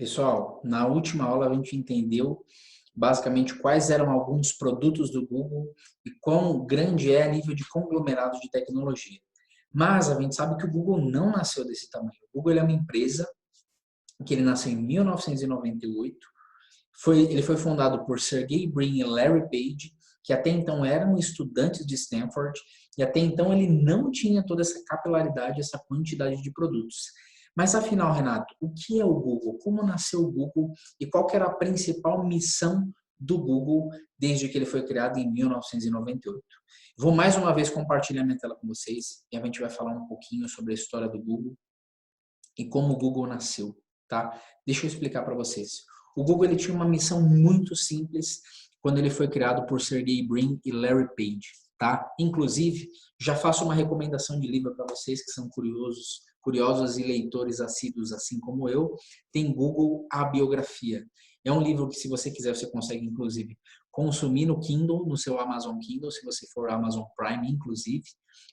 Pessoal, na última aula a gente entendeu basicamente quais eram alguns produtos do Google e quão grande é a nível de conglomerado de tecnologia. Mas a gente sabe que o Google não nasceu desse tamanho. O Google é uma empresa que ele nasceu em 1998. Ele foi fundado por Sergey Brin e Larry Page, que até então eram estudantes de Stanford, e até então ele não tinha toda essa capilaridade, essa quantidade de produtos. Mas afinal, Renato, o que é o Google? Como nasceu o Google e qual que era a principal missão do Google desde que ele foi criado em 1998? Vou mais uma vez compartilhar minha tela com vocês e a gente vai falar um pouquinho sobre a história do Google e como o Google nasceu, tá? Deixa eu explicar para vocês. O Google ele tinha uma missão muito simples quando ele foi criado por Sergey Brin e Larry Page, tá? Inclusive, já faço uma recomendação de livro para vocês que são curiosos e leitores assíduos assim como eu. Tem Google A Biografia. É um livro que, se você quiser, você consegue, inclusive, consumir no Kindle, no seu Amazon Kindle, se você for Amazon Prime, inclusive.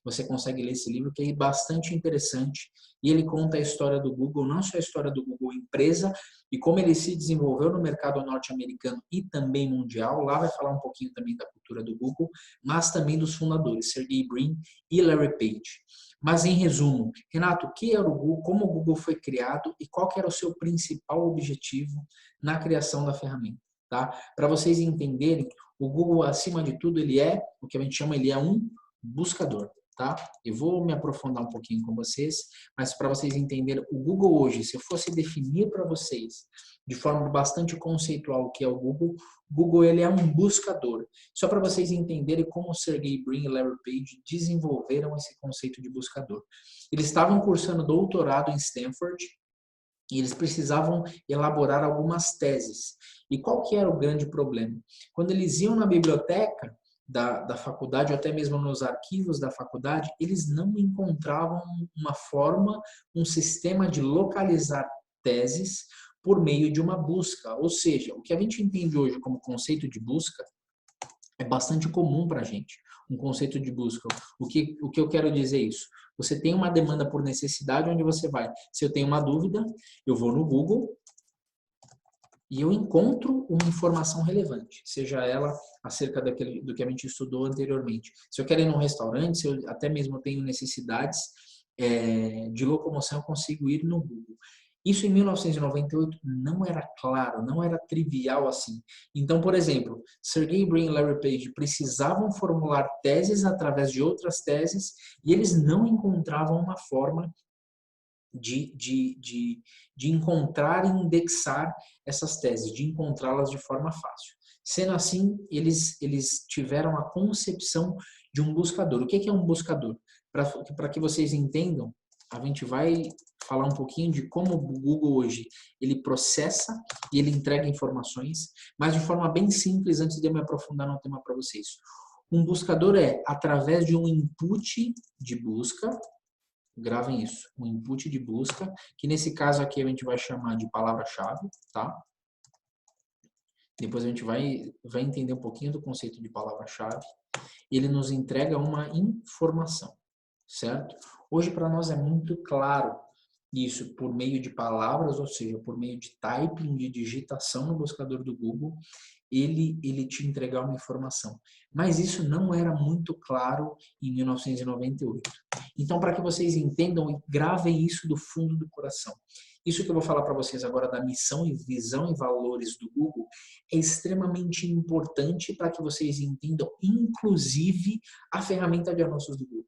Você consegue ler esse livro, que é bastante interessante. E ele conta a história do Google, não só a história do Google empresa, e como ele se desenvolveu no mercado norte-americano e também mundial. Lá vai falar um pouquinho também da cultura do Google, mas também dos fundadores, Sergey Brin e Larry Page. Mas em resumo, Renato, o que era o Google, como o Google foi criado e qual que era o seu principal objetivo na criação da ferramenta, tá? Para vocês entenderem, o Google, acima de tudo, ele é o que a gente chama, ele é um buscador, tá? Eu vou me aprofundar um pouquinho com vocês, mas para vocês entenderem, o Google hoje, se eu fosse definir para vocês de forma bastante conceitual o que é o Google ele é um buscador. Só para vocês entenderem como o Sergey Brin e Larry Page desenvolveram esse conceito de buscador. Eles estavam cursando doutorado em Stanford e eles precisavam elaborar algumas teses. E qual que era o grande problema? Quando eles iam na biblioteca da faculdade, ou até mesmo nos arquivos da faculdade, eles não encontravam uma forma, um sistema de localizar teses por meio de uma busca. Ou seja, o que a gente entende hoje como conceito de busca é bastante comum para a gente, um conceito de busca. O que eu quero dizer é isso? Você tem uma demanda por necessidade onde você vai. Se eu tenho uma dúvida, eu vou no Google e eu encontro uma informação relevante, seja ela acerca do que a gente estudou anteriormente. Se eu quero ir num restaurante, se eu até mesmo tenho necessidades de locomoção, eu consigo ir no Google. Isso em 1998 não era claro, não era trivial assim. Então, por exemplo, Sergey Brin e Larry Page precisavam formular teses através de outras teses e eles não encontravam uma forma de encontrar e indexar essas teses, de encontrá-las de forma fácil. Sendo assim, eles tiveram a concepção de um buscador. O que é um buscador? Para que vocês entendam, a gente vai falar um pouquinho de como o Google hoje ele processa e ele entrega informações, mas de forma bem simples, antes de eu me aprofundar no tema para vocês. Um buscador é através de um input de busca. Gravem isso, um input de busca, que nesse caso aqui a gente vai chamar de palavra-chave, tá? Depois a gente vai entender um pouquinho do conceito de palavra-chave. Ele nos entrega uma informação, certo? Hoje para nós é muito claro isso por meio de palavras, ou seja, por meio de typing, de digitação no buscador do Google, ele te entregar uma informação. Mas isso não era muito claro em 1998. Então, para que vocês entendam e gravem isso do fundo do coração. Isso que eu vou falar para vocês agora da missão e visão e valores do Google é extremamente importante para que vocês entendam, inclusive, a ferramenta de anúncios do Google.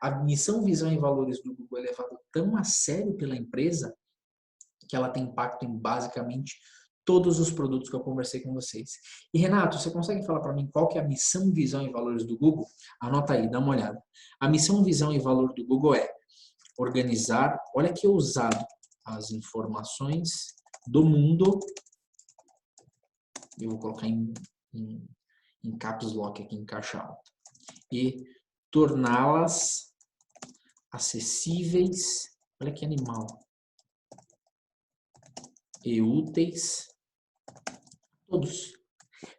A missão, visão e valores do Google é levada tão a sério pela empresa que ela tem impacto em basicamente todos os produtos que eu conversei com vocês. E Renato, você consegue falar para mim qual que é a missão, visão e valores do Google? Anota aí, dá uma olhada. A missão, visão e valor do Google é organizar, olha que ousado, as informações do mundo. Eu vou colocar em caps lock aqui, em caixa alta. E torná-las acessíveis, olha que animal, e úteis a todos.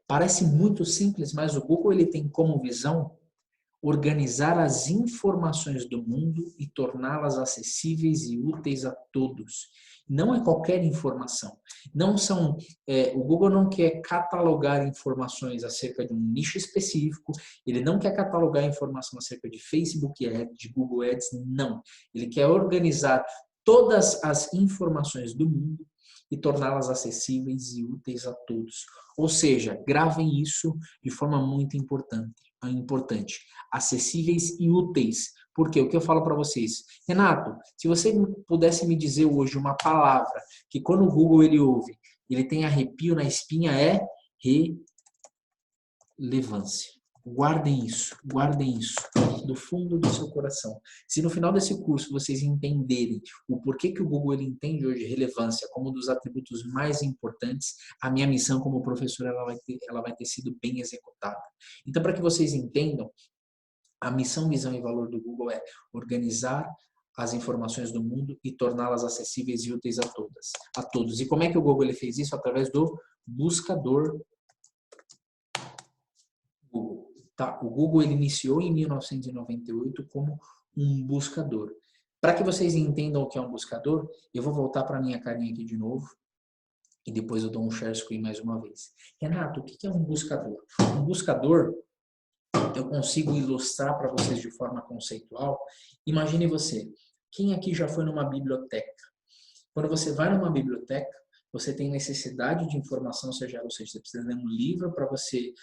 Parece muito simples, mas o Google ele tem como visão organizar as informações do mundo e torná-las acessíveis e úteis a todos. Não é qualquer informação. Não são, o Google não quer catalogar informações acerca de um nicho específico, ele não quer catalogar informação acerca de Facebook Ads, de Google Ads, não. Ele quer organizar todas as informações do mundo e torná-las acessíveis e úteis a todos. Ou seja, gravem isso de forma muito importante. Acessíveis e úteis. Porque o que eu falo para vocês, Renato, se você pudesse me dizer hoje uma palavra que quando o Google ele ouve, ele tem arrepio na espinha, é relevância. Guardem isso do fundo do seu coração. Se no final desse curso vocês entenderem o porquê que o Google ele entende hoje relevância como um dos atributos mais importantes, a minha missão como professor ela vai ter sido bem executada. Então, para que vocês entendam, a missão, visão e valor do Google é organizar as informações do mundo e torná-las acessíveis e úteis a todos. E como é que o Google ele fez isso? Através do buscador Google. Tá? O Google ele iniciou em 1998 como um buscador. Para que vocês entendam o que é um buscador, eu vou voltar para a minha carinha aqui de novo e depois eu dou um share screen mais uma vez. Renato, o que é um buscador? Um buscador, eu consigo ilustrar para vocês de forma conceitual. Imagine você, quem aqui já foi numa biblioteca? Quando você vai numa biblioteca, você tem necessidade de informação, seja, ou seja, você precisa ler um livro para você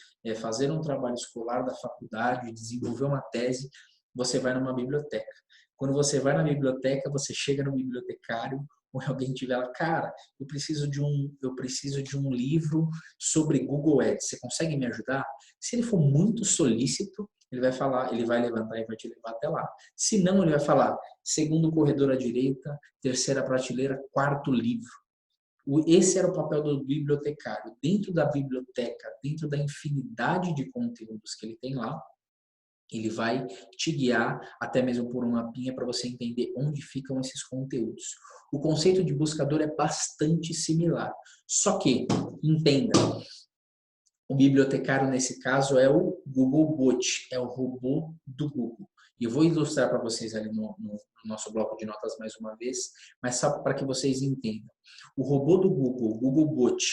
fazer um trabalho escolar da faculdade, desenvolver uma tese, você vai numa biblioteca. Quando você vai na biblioteca, você chega no bibliotecário, ou alguém tiver lá, cara, eu preciso de um livro sobre Google Ads, você consegue me ajudar? Se ele for muito solícito, ele vai falar, ele vai levantar e vai te levar até lá. Se não, ele vai falar, segundo corredor à direita, terceira prateleira, quarto livro. Esse era o papel do bibliotecário. Dentro da biblioteca, dentro da infinidade de conteúdos que ele tem lá, ele vai te guiar até mesmo por um mapinha para você entender onde ficam esses conteúdos. O conceito de buscador é bastante similar. Só que, entenda, o bibliotecário nesse caso é o Googlebot, é o robô do Google. E eu vou ilustrar para vocês ali no nosso bloco de notas mais uma vez, mas só para que vocês entendam. O robô do Google, o Googlebot,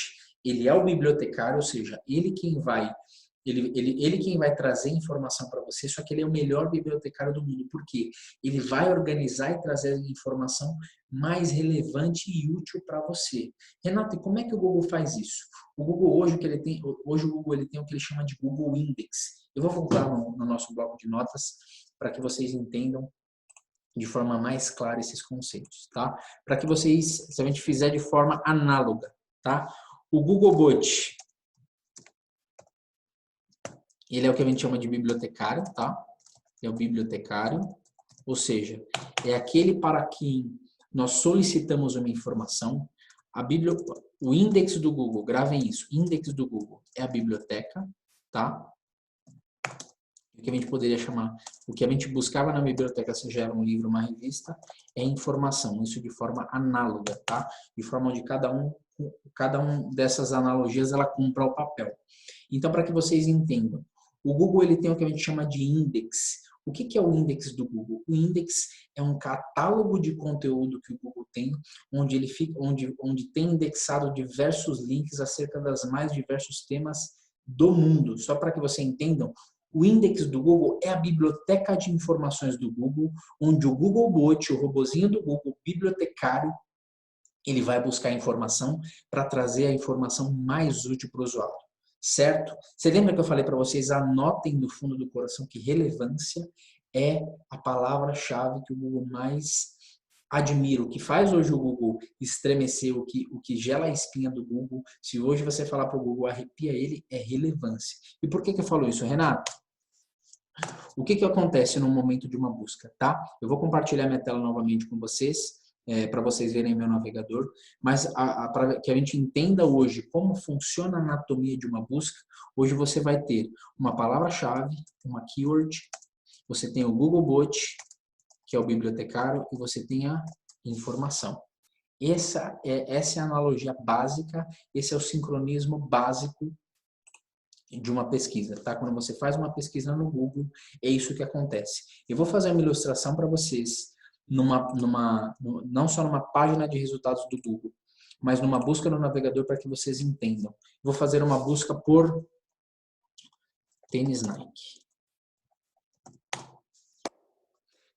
ele é o bibliotecário, ou seja, ele quem vai trazer informação para você, só que ele é o melhor bibliotecário do mundo. Por quê? Ele vai organizar e trazer a informação mais relevante e útil para você. Renato, e como é que o Google faz isso? O Google hoje o Google ele tem o que ele chama de Google Index. Eu vou voltar no nosso bloco de notas para que vocês entendam de forma mais clara esses conceitos, tá? Para que vocês, se a gente fizer de forma análoga, tá? O Googlebot, ele é o que a gente chama de bibliotecário, tá? É o bibliotecário, ou seja, é aquele para quem nós solicitamos uma informação. O index do Google, gravem isso, index do Google é a biblioteca, tá? O que a gente poderia chamar, o que a gente buscava na biblioteca, seja era um livro, uma revista, é informação, isso de forma análoga, tá? De forma onde cada um dessas analogias ela cumpra o papel. Então, para que vocês entendam, o Google ele tem o que a gente chama de index. O que é o index do Google? O index é um catálogo de conteúdo que o Google tem, onde tem indexado diversos links acerca das mais diversos temas do mundo. Só para que vocês entendam, o index do Google é a biblioteca de informações do Google, onde o Googlebot, o robozinho do Google, bibliotecário, ele vai buscar informação para trazer a informação mais útil para o usuário. Certo? Você lembra que eu falei para vocês, anotem no fundo do coração que relevância é a palavra-chave que o Google mais admira. O que faz hoje o Google estremecer, o que gela a espinha do Google, se hoje você falar para o Google, arrepia ele, é relevância. E por que eu falo isso, Renato? O que acontece no momento de uma busca, tá? Eu vou compartilhar minha tela novamente com vocês, para vocês verem meu navegador, mas para que a gente entenda hoje como funciona a anatomia de uma busca, hoje você vai ter uma palavra-chave, uma keyword, você tem o Googlebot, que é o bibliotecário, e você tem a informação. Essa é a analogia básica, esse é o sincronismo básico de uma pesquisa, tá? Quando você faz uma pesquisa no Google, é isso que acontece. Eu vou fazer uma ilustração para vocês, não só numa página de resultados do Google, mas numa busca no navegador para que vocês entendam. Vou fazer uma busca por tênis Nike.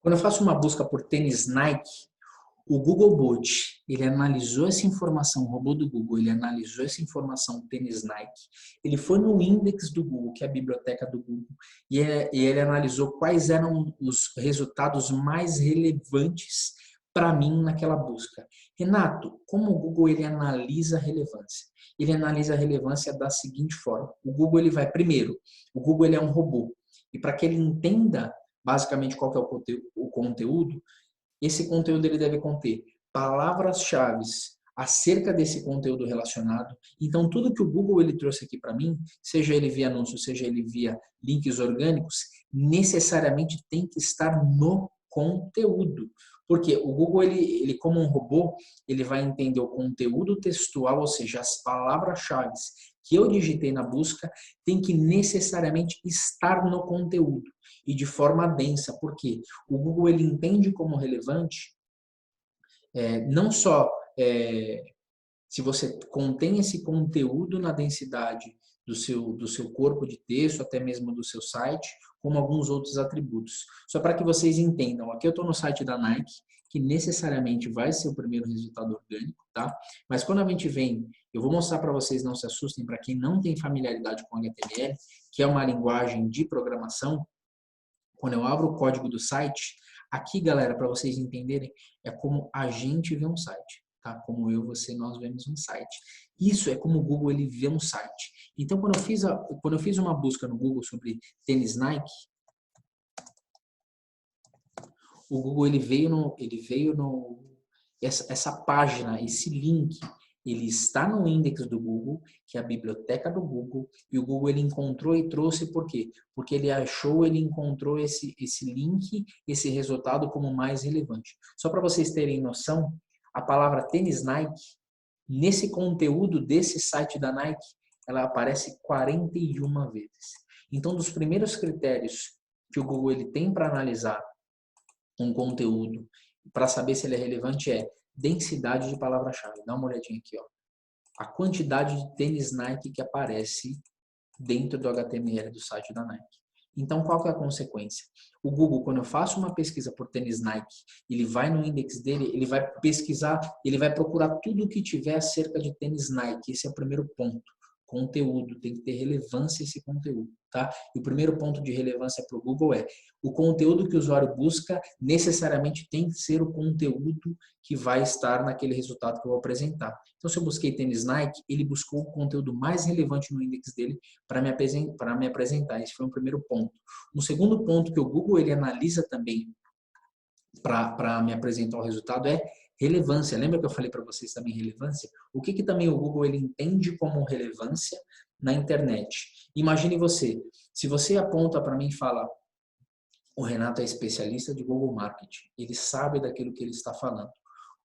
Quando eu faço uma busca por tênis Nike, o Googlebot, ele analisou essa informação, o robô do Google, ele analisou essa informação tênis Nike, ele foi no index do Google, que é a biblioteca do Google, e ele analisou quais eram os resultados mais relevantes para mim naquela busca. Renato, como o Google ele analisa a relevância? Ele analisa a relevância da seguinte forma. O Google ele vai primeiro, o Google ele é um robô, e para que ele entenda basicamente qual que é o conteúdo, esse conteúdo ele deve conter palavras-chave acerca desse conteúdo relacionado. Então, tudo que o Google ele trouxe aqui para mim, seja ele via anúncio, seja ele via links orgânicos, necessariamente tem que estar no conteúdo. Porque o Google, ele como um robô, ele vai entender o conteúdo textual, ou seja, as palavras-chave que eu digitei na busca, tem que necessariamente estar no conteúdo e de forma densa, porque o Google ele entende como relevante não só se você contém esse conteúdo na densidade do seu corpo de texto, até mesmo do seu site, como alguns outros atributos. Só para que vocês entendam, aqui eu estou no site da Nike, que necessariamente vai ser o primeiro resultado orgânico, tá? Mas quando a gente vem, eu vou mostrar para vocês, não se assustem, para quem não tem familiaridade com HTML, que é uma linguagem de programação, quando eu abro o código do site, aqui, galera, para vocês entenderem, é como a gente vê um site, tá? Como eu, você, nós vemos um site. Isso é como o Google ele vê um site. Então, quando eu fiz uma busca no Google sobre tênis Nike, o Google ele veio no essa página, esse link, ele está no index do Google, que é a biblioteca do Google, e o Google ele encontrou e trouxe por quê? Porque ele encontrou esse link, esse resultado como mais relevante. Só para vocês terem noção, a palavra tênis Nike, nesse conteúdo desse site da Nike, ela aparece 41 vezes. Então, dos primeiros critérios que o Google ele tem para analisar um conteúdo, para saber se ele é relevante, é densidade de palavra-chave. Dá uma olhadinha aqui, ó. A quantidade de tênis Nike que aparece dentro do HTML do site da Nike. Então, qual que é a consequência? O Google, quando eu faço uma pesquisa por tênis Nike, ele vai no index dele, ele vai pesquisar, ele vai procurar tudo o que tiver acerca de tênis Nike. Esse é o primeiro ponto. Conteúdo, tem que ter relevância esse conteúdo, tá? E o primeiro ponto de relevância para o Google é o conteúdo que o usuário busca necessariamente tem que ser o conteúdo que vai estar naquele resultado que eu vou apresentar. Então, se eu busquei tênis Nike, ele buscou o conteúdo mais relevante no index dele para me apresentar. Esse foi o primeiro ponto. Um segundo ponto que o Google ele analisa também para me apresentar o resultado é relevância. Lembra que eu falei para vocês também relevância? O que também o Google ele entende como relevância na internet? Imagine você, se você aponta para mim e fala, o Renato é especialista de Google Marketing, ele sabe daquilo que ele está falando.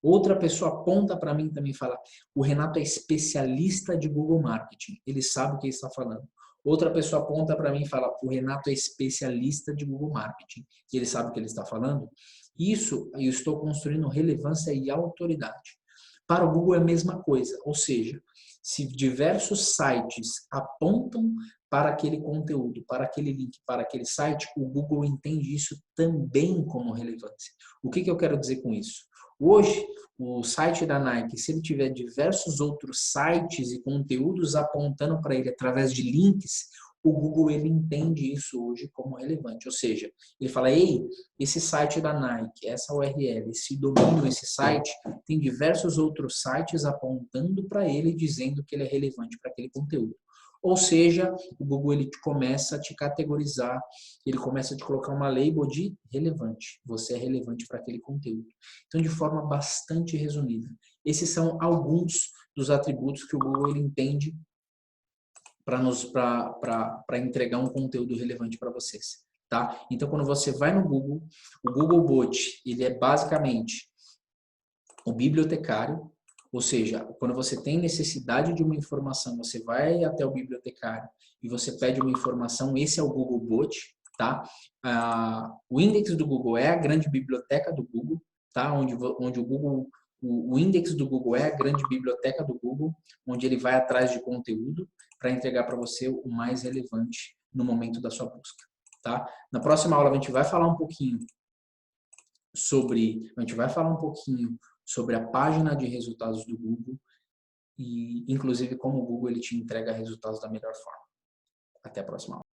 Outra pessoa aponta para mim e também fala, o Renato é especialista de Google Marketing, ele sabe o que ele está falando. Outra pessoa aponta para mim e fala, o Renato é especialista de Google Marketing, e ele sabe o que ele está falando. Isso, eu estou construindo relevância e autoridade. Para o Google é a mesma coisa, ou seja, se diversos sites apontam para aquele conteúdo, para aquele link, para aquele site, o Google entende isso também como relevância. O que eu quero dizer com isso? Hoje, o site da Nike, se ele tiver diversos outros sites e conteúdos apontando para ele através de links, o Google ele entende isso hoje como relevante. Ou seja, ele fala, ei, esse site da Nike, essa URL, esse domínio, esse site, tem diversos outros sites apontando para ele, dizendo que ele é relevante para aquele conteúdo. Ou seja, o Google ele começa a te categorizar, ele começa a te colocar uma label de relevante. Você é relevante para aquele conteúdo. Então, de forma bastante resumida, esses são alguns dos atributos que o Google ele entende para entregar um conteúdo relevante para vocês. Tá? Então, quando você vai no Google, o Googlebot ele é basicamente o bibliotecário, Ou seja, quando você tem necessidade de uma informação, você vai até o bibliotecário e você pede uma informação, esse é o Googlebot, tá? O índex do Google é a grande biblioteca do Google, tá? Onde o Google, o índex do Google é a grande biblioteca do Google, onde ele vai atrás de conteúdo para entregar para você o mais relevante no momento da sua busca, tá? Na próxima aula a gente vai falar um pouquinho sobre a página de resultados do Google e inclusive como o Google ele te entrega resultados da melhor forma. Até a próxima aula.